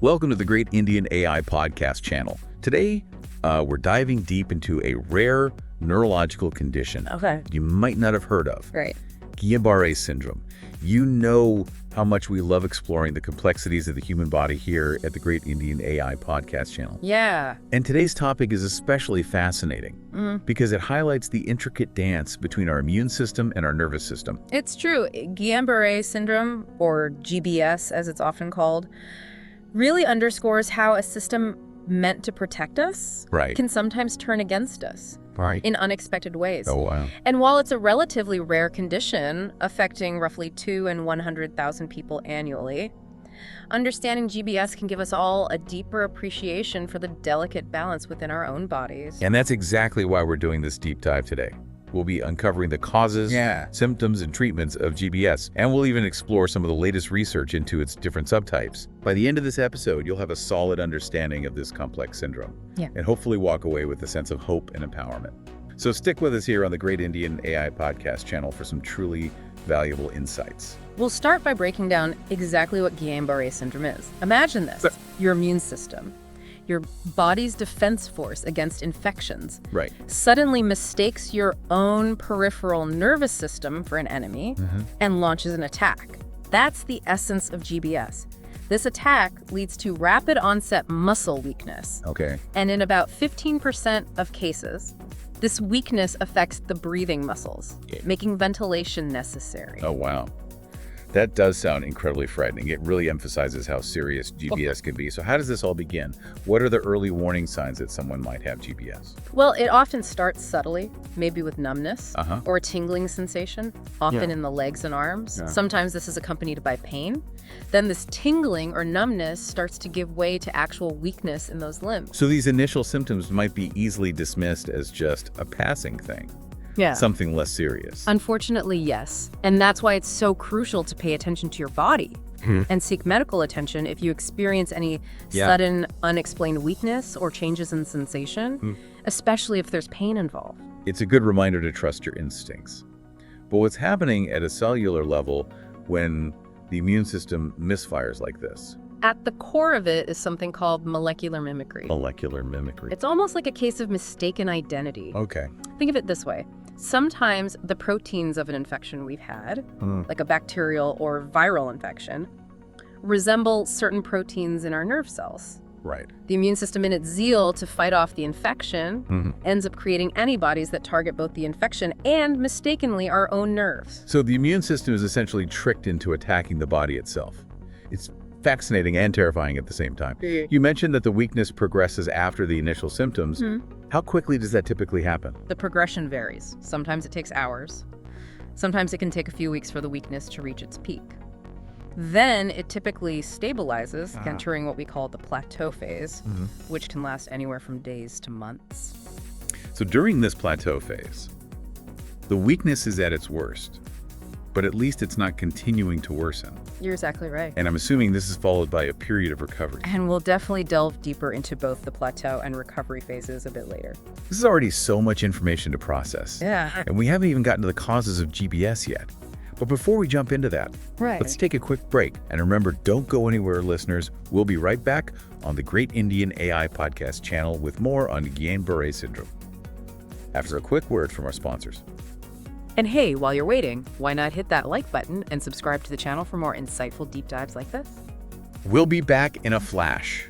Welcome to the Great Indian AI Podcast channel. Today, we're diving deep into a rare neurological condition you might not have heard of. Right. Guillain-Barré syndrome. You know how much we love exploring the complexities of the human body here at the Great Indian AI Podcast channel. Yeah. And today's topic is especially fascinating because it highlights the intricate dance between our immune system and our nervous system. It's true. Guillain-Barré syndrome, or GBS as it's often called, really underscores how a system meant to protect us can sometimes turn against us in unexpected ways. Oh, wow. And while it's a relatively rare condition affecting roughly 2 in 100,000 people annually, understanding GBS can give us all a deeper appreciation for the delicate balance within our own bodies. And that's exactly why we're doing this deep dive today. We'll be uncovering the causes, symptoms, and treatments of GBS, and we'll even explore some of the latest research into its different subtypes. By the end of this episode, you'll have a solid understanding of this complex syndrome, and hopefully walk away with a sense of hope and empowerment. So stick with us here on the Great Indian AI Podcast channel for some truly valuable insights. We'll start by breaking down exactly what Guillain-Barré syndrome is. Imagine this, your immune system, your body's defense force against infections, suddenly mistakes your own peripheral nervous system for an enemy and launches an attack. That's the essence of GBS. This attack leads to rapid onset muscle weakness. And in about 15% of cases, this weakness affects the breathing muscles, making ventilation necessary. Oh, wow. That does sound incredibly frightening. It really emphasizes how serious GBS can be. So how does this all begin? What are the early warning signs that someone might have GBS? Well, it often starts subtly, maybe with numbness or a tingling sensation, often in the legs and arms. Sometimes this is accompanied by pain. Then this tingling or numbness starts to give way to actual weakness in those limbs. So these initial symptoms might be easily dismissed as just a passing thing. Something less serious. Unfortunately, yes. And that's why it's so crucial to pay attention to your body and seek medical attention if you experience any sudden, unexplained weakness or changes in sensation, especially if there's pain involved. It's a good reminder to trust your instincts. But what's happening at a cellular level when the immune system misfires like this? At the core of it is something called molecular mimicry. Molecular mimicry. It's almost like a case of mistaken identity. Think of it this way. Sometimes the proteins of an infection we've had, like a bacterial or viral infection, resemble certain proteins in our nerve cells. The immune system, in its zeal to fight off the infection, ends up creating antibodies that target both the infection and, mistakenly, our own nerves. So the immune system is essentially tricked into attacking the body itself. It's fascinating and terrifying at the same time. You mentioned that the weakness progresses after the initial symptoms. How quickly does that typically happen? The progression varies. Sometimes it takes hours. Sometimes it can take a few weeks for the weakness to reach its peak. Then it typically stabilizes, entering what we call the plateau phase, which can last anywhere from days to months. So during this plateau phase, the weakness is at its worst, but at least it's not continuing to worsen. You're exactly right. And I'm assuming this is followed by a period of recovery. And we'll definitely delve deeper into both the plateau and recovery phases a bit later. This is already so much information to process. And we haven't even gotten to the causes of GBS yet. But before we jump into that, let's take a quick break. And remember, don't go anywhere, listeners. We'll be right back on the Great Indian AI Podcast channel with more on Guillain-Barré syndrome, after a quick word from our sponsors. And hey, while you're waiting, why not hit that like button and subscribe to the channel for more insightful deep dives like this? We'll be back in a flash.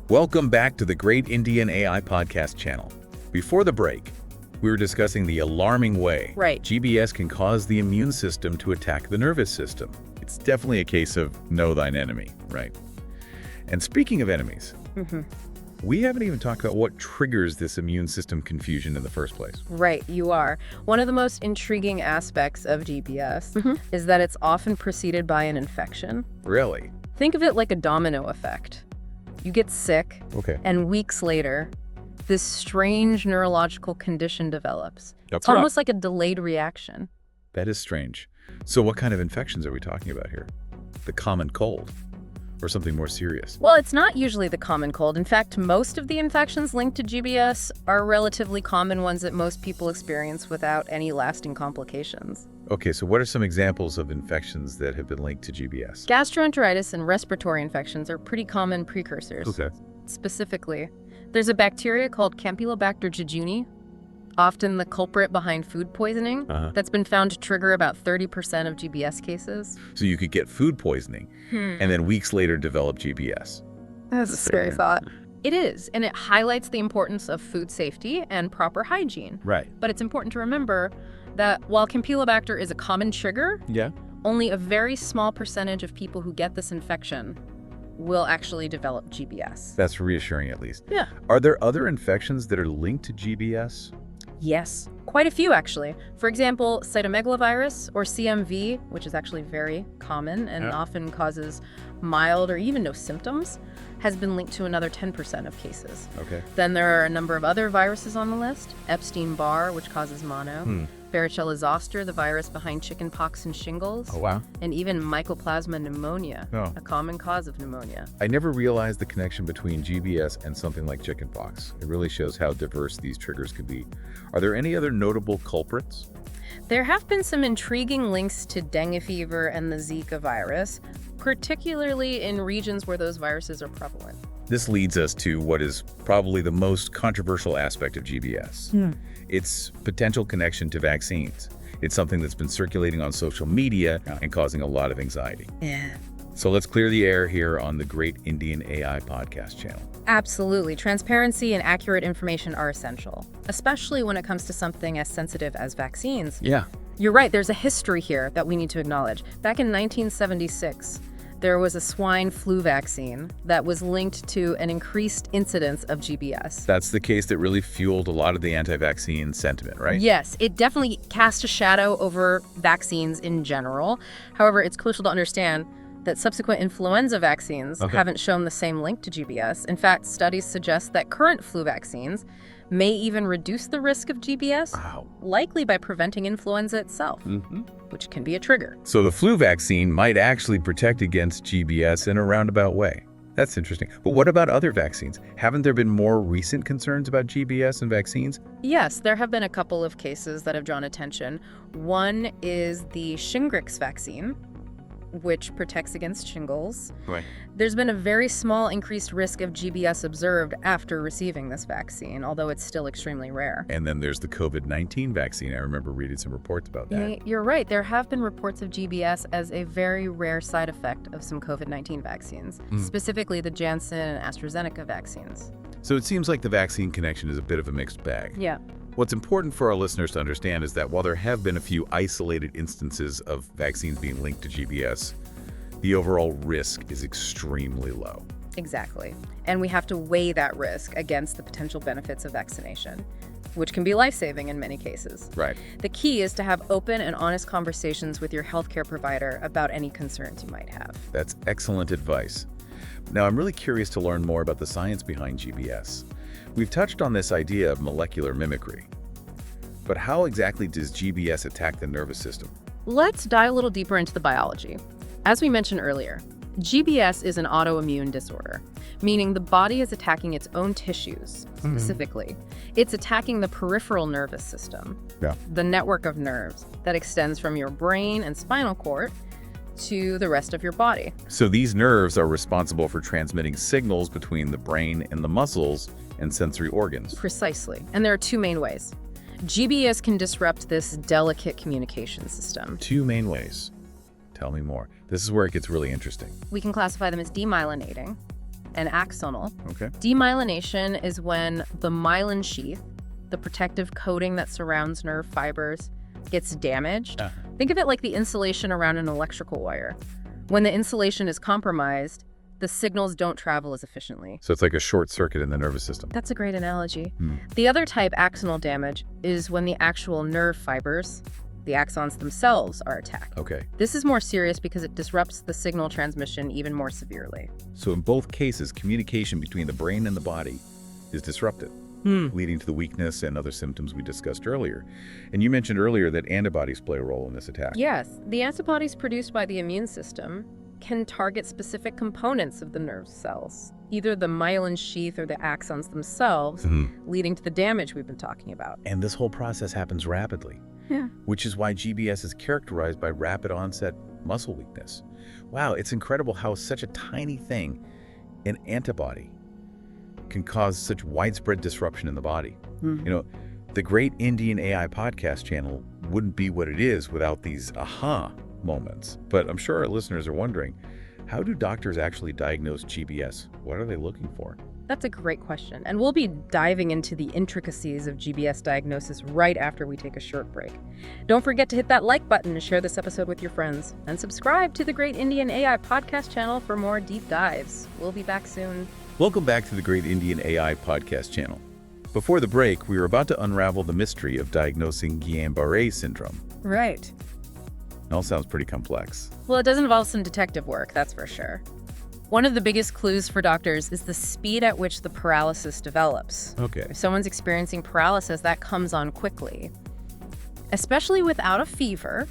Welcome back to the Great Indian AI Podcast channel. Before the break, we were discussing the alarming way GBS can cause the immune system to attack the nervous system. It's definitely a case of know thine enemy, right? And speaking of enemies, we haven't even talked about what triggers this immune system confusion in the first place. Right, you are. One of the most intriguing aspects of GBS is that it's often preceded by an infection. Really? Think of it like a domino effect. You get sick, and weeks later, this strange neurological condition develops. It's almost like a delayed reaction. That is strange. So what kind of infections are we talking about here? The common cold? or something more serious? Well, it's not usually the common cold. In fact, most of the infections linked to GBS are relatively common ones that most people experience without any lasting complications. Okay, so what are some examples of infections that have been linked to GBS? Gastroenteritis and respiratory infections are pretty common precursors. Okay. Specifically, there's a bacteria called Campylobacter jejuni, often the culprit behind food poisoning, that's been found to trigger about 30% of GBS cases. So you could get food poisoning and then weeks later develop GBS. That's a scary thought. It is, and it highlights the importance of food safety and proper hygiene. Right. But it's important to remember that while Campylobacter is a common trigger, only a very small percentage of people who get this infection will actually develop GBS. That's reassuring, at least. Yeah. Are there other infections that are linked to GBS? Yes, quite a few actually. For example, cytomegalovirus or CMV, which is actually very common and often causes mild or even no symptoms, has been linked to another 10% of cases. Okay. Then there are a number of other viruses on the list. Epstein-Barr, which causes mono. Varicella zoster, the virus behind chickenpox and shingles. Oh, wow. And even Mycoplasma pneumonia, a common cause of pneumonia. I never realized the connection between GBS and something like chickenpox. It really shows how diverse these triggers can be. Are there any other notable culprits? There have been some intriguing links to dengue fever and the Zika virus, particularly in regions where those viruses are prevalent. This leads us to what is probably the most controversial aspect of GBS. Its potential connection to vaccines. It's something that's been circulating on social media and causing a lot of anxiety. Yeah. So let's clear the air here on the Great Indian AI podcast channel. Absolutely. Transparency and accurate information are essential, especially when it comes to something as sensitive as vaccines. Yeah. You're right, there's a history here that we need to acknowledge. Back in 1976, there was a swine flu vaccine that was linked to an increased incidence of GBS. That's the case that really fueled a lot of the anti-vaccine sentiment, right? Yes, it definitely cast a shadow over vaccines in general. However, it's crucial to understand that subsequent influenza vaccines haven't shown the same link to GBS. In fact, studies suggest that current flu vaccines may even reduce the risk of GBS, likely by preventing influenza itself, which can be a trigger. So the flu vaccine might actually protect against GBS in a roundabout way. That's interesting. But what about other vaccines? Haven't there been more recent concerns about GBS and vaccines? Yes, there have been a couple of cases that have drawn attention. One is the Shingrix vaccine, which protects against shingles. Right. There's been a very small increased risk of GBS observed after receiving this vaccine, although it's still extremely rare. And then there's the COVID-19 vaccine. I remember reading some reports about that. Yeah, you're right. There have been reports of GBS as a very rare side effect of some COVID-19 vaccines, specifically the Janssen and AstraZeneca vaccines. So it seems like the vaccine connection is a bit of a mixed bag. Yeah. What's important for our listeners to understand is that while there have been a few isolated instances of vaccines being linked to GBS, the overall risk is extremely low. Exactly. And we have to weigh that risk against the potential benefits of vaccination, which can be life-saving in many cases. Right. The key is to have open and honest conversations with your healthcare provider about any concerns you might have. That's excellent advice. Now, I'm really curious to learn more about the science behind GBS. We've touched on this idea of molecular mimicry. But how exactly does GBS attack the nervous system? Let's dive a little deeper into the biology. As we mentioned earlier, GBS is an autoimmune disorder, meaning the body is attacking its own tissues, specifically. It's attacking the peripheral nervous system, the network of nerves that extends from your brain and spinal cord to the rest of your body. So these nerves are responsible for transmitting signals between the brain and the muscles and sensory organs. Precisely. And there are two main ways. GBS can disrupt this delicate communication system. Two main ways. Tell me more. This is where it gets really interesting. We can classify them as demyelinating and axonal. Okay. Demyelination is when the myelin sheath, the protective coating that surrounds nerve fibers, gets damaged. Think of it like the insulation around an electrical wire. When the insulation is compromised, the signals don't travel as efficiently. So it's like a short circuit in the nervous system. That's a great analogy. The other type, axonal damage, is when the actual nerve fibers, the axons themselves, are attacked. Okay. This is more serious because it disrupts the signal transmission even more severely. So in both cases, communication between the brain and the body is disrupted, leading to the weakness and other symptoms we discussed earlier. And you mentioned earlier that antibodies play a role in this attack. Yes, the antibodies produced by the immune system can target specific components of the nerve cells, either the myelin sheath or the axons themselves, leading to the damage we've been talking about. And this whole process happens rapidly. Yeah. Which is why GBS is characterized by rapid onset muscle weakness. Wow, it's incredible how such a tiny thing, an antibody, can cause such widespread disruption in the body. You know, the Great Indian AI podcast channel wouldn't be what it is without these aha moments. But I'm sure our listeners are wondering, how do doctors actually diagnose GBS? What are they looking for? That's a great question, and we'll be diving into the intricacies of GBS diagnosis right after we take a short break. Don't forget to hit that like button and share this episode with your friends, and subscribe to the Great Indian AI podcast channel for more deep dives. We'll be back soon. Welcome back to the Great Indian AI podcast channel. Before the break, we were about to unravel the mystery of diagnosing Guillain-Barré syndrome. Right. It all sounds pretty complex. Well, it does involve some detective work, that's for sure. One of the biggest clues for doctors is the speed at which the paralysis develops. Okay. If someone's experiencing paralysis, that comes on quickly. Especially without a fever,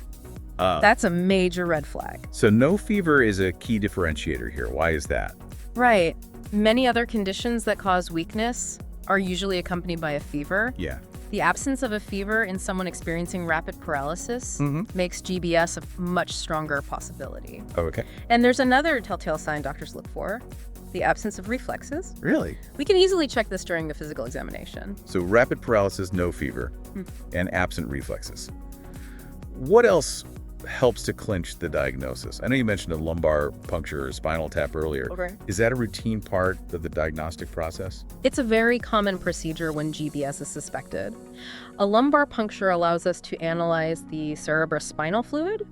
that's a major red flag. So no fever is a key differentiator here. Why is that? Right. Many other conditions that cause weakness are usually accompanied by a fever. Yeah. The absence of a fever in someone experiencing rapid paralysis makes GBS a much stronger possibility. Oh, okay. And there's another telltale sign doctors look for, the absence of reflexes. Really? We can easily check this during the physical examination. So rapid paralysis, no fever, and absent reflexes. What else helps to clinch the diagnosis? I know you mentioned a lumbar puncture or spinal tap earlier. Okay. Is that a routine part of the diagnostic process? It's a very common procedure when GBS is suspected. A lumbar puncture allows us to analyze the cerebrospinal fluid,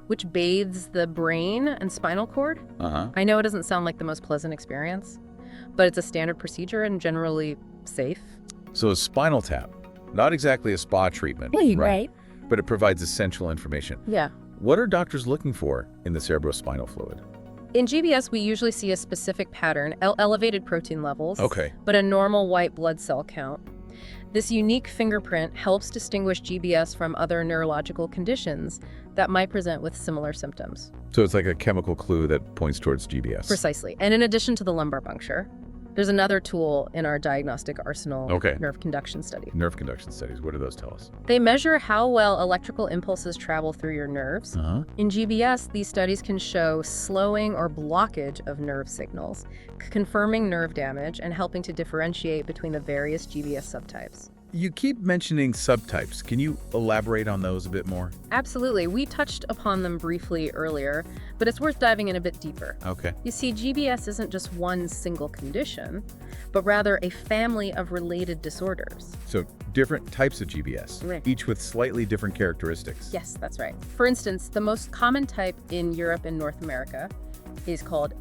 which bathes the brain and spinal cord. I know it doesn't sound like the most pleasant experience, but it's a standard procedure and generally safe. So a spinal tap, not exactly a spa treatment, Right. but it provides essential information. Yeah. What are doctors looking for in the cerebrospinal fluid? In GBS, we usually see a specific pattern, elevated protein levels, but a normal white blood cell count. This unique fingerprint helps distinguish GBS from other neurological conditions that might present with similar symptoms. So it's like a chemical clue that points towards GBS. Precisely. And in addition to the lumbar puncture, there's another tool in our diagnostic arsenal, nerve conduction study. Nerve conduction studies, what do those tell us? They measure how well electrical impulses travel through your nerves. In GBS, these studies can show slowing or blockage of nerve signals, confirming nerve damage and helping to differentiate between the various GBS subtypes. You keep mentioning subtypes. Can you elaborate on those a bit more? Absolutely. We touched upon them briefly earlier, but it's worth diving in a bit deeper. Okay. You see, GBS isn't just one single condition, but rather a family of related disorders. So different types of GBS, each with slightly different characteristics. Yes, that's right. For instance, the most common type in Europe and North America is called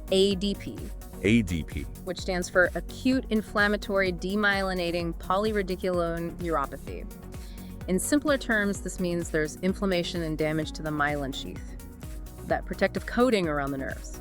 ADP. ADP. Which stands for Acute Inflammatory Demyelinating Polyradiculone Neuropathy. In simpler terms, this means there's inflammation and damage to the myelin sheath, that protective coating around the nerves.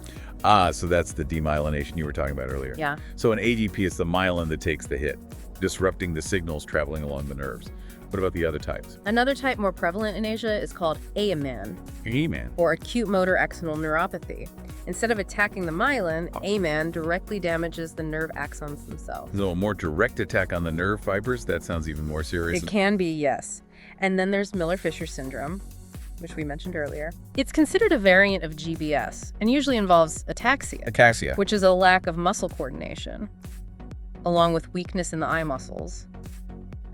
So that's the demyelination you were talking about earlier. Yeah. So an ADP is the myelin that takes the hit, disrupting the signals traveling along the nerves. What about the other types? Another type more prevalent in Asia is called AMAN. AMAN. Or acute motor axonal neuropathy. Instead of attacking the myelin, AMAN directly damages the nerve axons themselves. So a more direct attack on the nerve fibers? That sounds even more serious. It can be, yes. And then there's Miller-Fisher syndrome, which we mentioned earlier. It's considered a variant of GBS and usually involves ataxia. Ataxia. Which is a lack of muscle coordination, along with weakness in the eye muscles.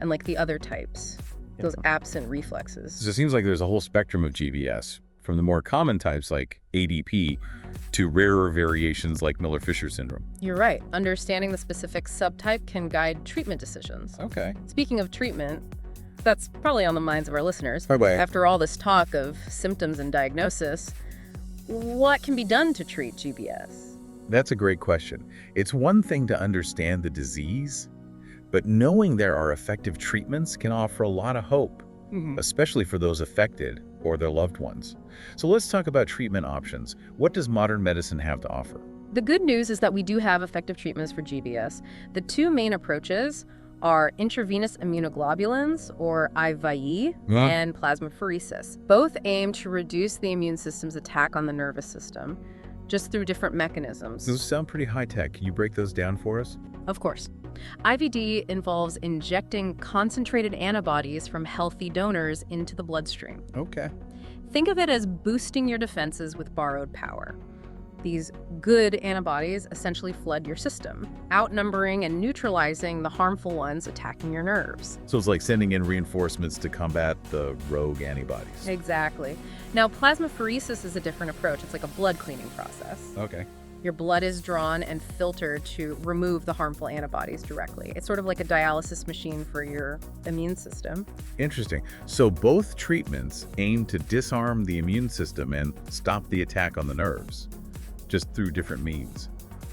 And like the other types, those absent reflexes. So it seems like there's a whole spectrum of GBS, from the more common types like ADP to rarer variations like Miller-Fisher syndrome. You're right. Understanding the specific subtype can guide treatment decisions. Okay. Speaking of treatment, that's probably on the minds of our listeners. Bye-bye. After all this talk of symptoms and diagnosis, what can be done to treat GBS? That's a great question. It's one thing to understand the disease, but knowing there are effective treatments can offer a lot of hope, especially for those affected or their loved ones. So let's talk about treatment options. What does modern medicine have to offer? The good news is that we do have effective treatments for GBS. The two main approaches are intravenous immunoglobulins, or IVIE, and plasmapheresis. Both aim to reduce the immune system's attack on the nervous system, just through different mechanisms. Those sound pretty high-tech. Can you break those down for us? Of course. IVD involves injecting concentrated antibodies from healthy donors into the bloodstream. Okay. Think of it as boosting your defenses with borrowed power. These good antibodies essentially flood your system, outnumbering and neutralizing the harmful ones attacking your nerves. So it's like sending in reinforcements to combat the rogue antibodies. Exactly. Now, plasmapheresis is a different approach. It's like a blood cleaning process. Okay. Your blood is drawn and filtered to remove the harmful antibodies directly. It's sort of like a dialysis machine for your immune system. Interesting. So both treatments aim to disarm the immune system and stop the attack on the nerves, just through different means.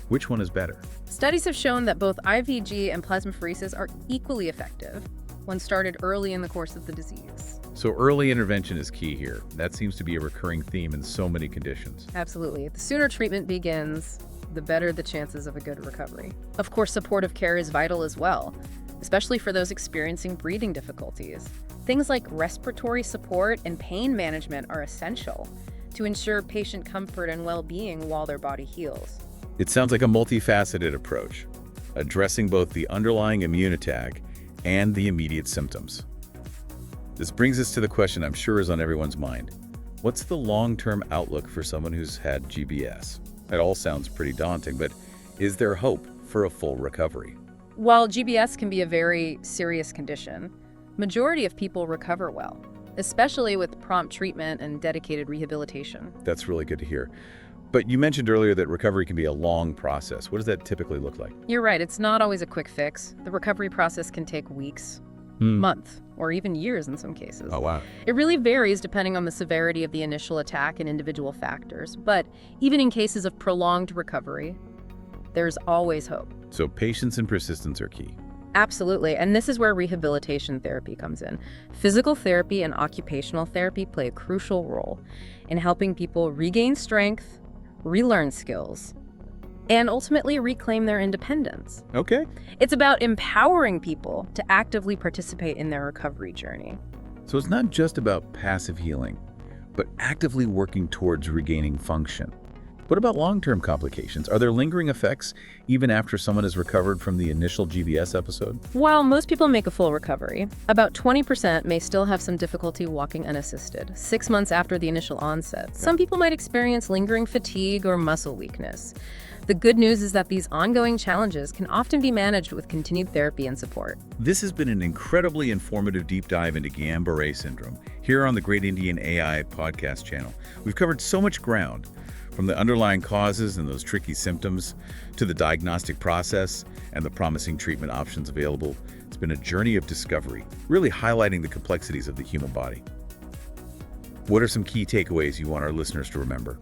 Which one is better? Studies have shown that both IVG and plasmapheresis are equally effective when started early in the course of the disease. So early intervention is key here. That seems to be a recurring theme in so many conditions. Absolutely. The sooner treatment begins, the better the chances of a good recovery. Of course, supportive care is vital as well, especially for those experiencing breathing difficulties. Things like respiratory support and pain management are essential to ensure patient comfort and well-being while their body heals. It sounds like a multifaceted approach, addressing both the underlying immune attack and the immediate symptoms. This brings us to the question I'm sure is on everyone's mind. What's the long-term outlook for someone who's had GBS? It all sounds pretty daunting, but is there hope for a full recovery? While GBS can be a very serious condition, majority of people recover well, especially with prompt treatment and dedicated rehabilitation. That's really good to hear. But you mentioned earlier that recovery can be a long process. What does that typically look like? You're right, it's not always a quick fix. The recovery process can take weeks, months, or even years in some cases. Oh, wow. It really varies depending on the severity of the initial attack and individual factors. But even in cases of prolonged recovery, there's always hope. So patience and persistence are key. Absolutely, and this is where rehabilitation therapy comes in. Physical therapy and occupational therapy play a crucial role in helping people regain strength, relearn skills, and ultimately reclaim their independence. Okay. It's about empowering people to actively participate in their recovery journey. So it's not just about passive healing, but actively working towards regaining function. What about long-term complications? Are there lingering effects even after someone has recovered from the initial GBS episode? While most people make a full recovery, about 20% may still have some difficulty walking unassisted 6 months after the initial onset. Some people might experience lingering fatigue or muscle weakness. The good news is that these ongoing challenges can often be managed with continued therapy and support. This has been an incredibly informative deep dive into Guillain-Barré syndrome here on the Great Indian AI podcast channel. We've covered so much ground, from the underlying causes and those tricky symptoms to the diagnostic process and the promising treatment options available. It's been a journey of discovery, really highlighting the complexities of the human body. What are some key takeaways you want our listeners to remember?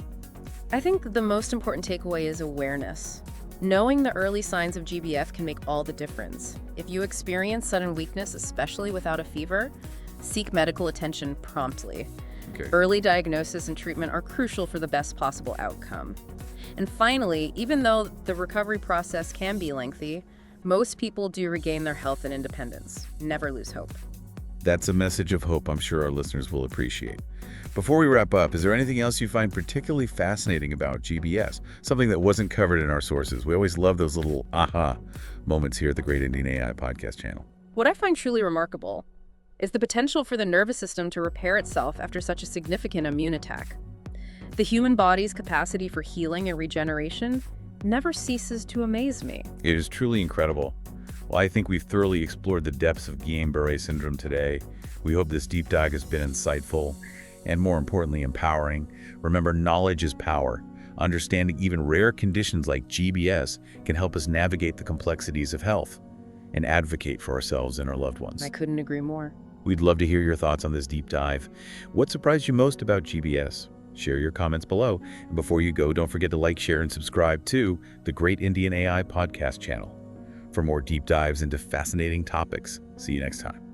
I think the most important takeaway is awareness. Knowing the early signs of GBS can make all the difference. If you experience sudden weakness, especially without a fever, seek medical attention promptly. Okay. Early diagnosis and treatment are crucial for the best possible outcome. And finally, even though the recovery process can be lengthy, most people do regain their health and independence. Never lose hope. That's a message of hope I'm sure our listeners will appreciate. Before we wrap up, is there anything else you find particularly fascinating about GBS? Something that wasn't covered in our sources? We always love those little aha moments here at the Great Indian AI podcast channel. What I find truly remarkable is the potential for the nervous system to repair itself after such a significant immune attack. The human body's capacity for healing and regeneration never ceases to amaze me. It is truly incredible. Well, I think we've thoroughly explored the depths of Guillain-Barré syndrome today. We hope this deep dive has been insightful and, more importantly, empowering. Remember, knowledge is power. Understanding even rare conditions like GBS can help us navigate the complexities of health and advocate for ourselves and our loved ones. I couldn't agree more. We'd love to hear your thoughts on this deep dive. What surprised you most about GBS? Share your comments below. And before you go, don't forget to like, share, and subscribe to the Great Indian AI podcast channel for more deep dives into fascinating topics. See you next time.